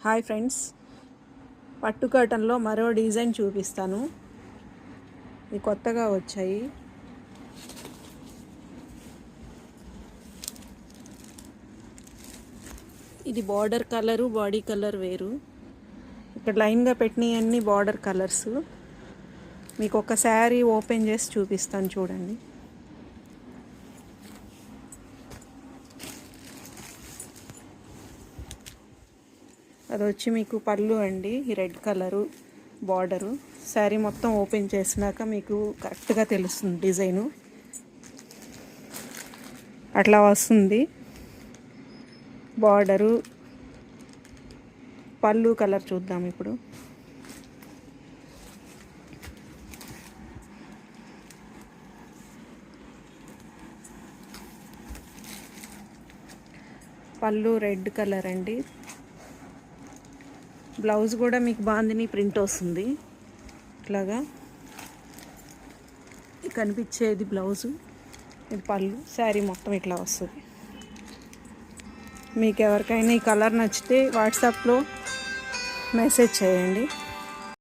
Hi friends, పట్టు కాటన్లో మరో డిజైన్ చూపిస్తాను. ఇది కొత్తగా వచ్చాయి. ఇది బార్డర్ కలరు, బాడీ కలర్ వేరు. ఇక్కడ లైన్గా పెట్టినవన్నీ బార్డర్ కలర్స్. మీకు ఒక శారీ ఓపెన్ చేసి చూపిస్తాను, చూడండి. అది వచ్చి మీకు పళ్ళు అండి, ఈ రెడ్ కలరు బార్డరు. శారీ మొత్తం ఓపెన్ చేసినాక మీకు కరెక్ట్గా తెలుస్తుంది డిజైను. అట్లా వస్తుంది బార్డరు. పళ్ళు కలర్ చూద్దాం ఇప్పుడు. పళ్ళు రెడ్ కలర్ అండి. బ్లౌజ్ కూడా మీకు బాందిని ప్రింట్ వస్తుంది. ఇట్లాగా కనిపించేది బ్లౌజు, ఇది పళ్ళు. శారీ మొత్తం ఇట్లా వస్తుంది. మీకు ఎవరికైనా ఈ కలర్ నచ్చితే వాట్సాప్లో మెసేజ్ చేయండి.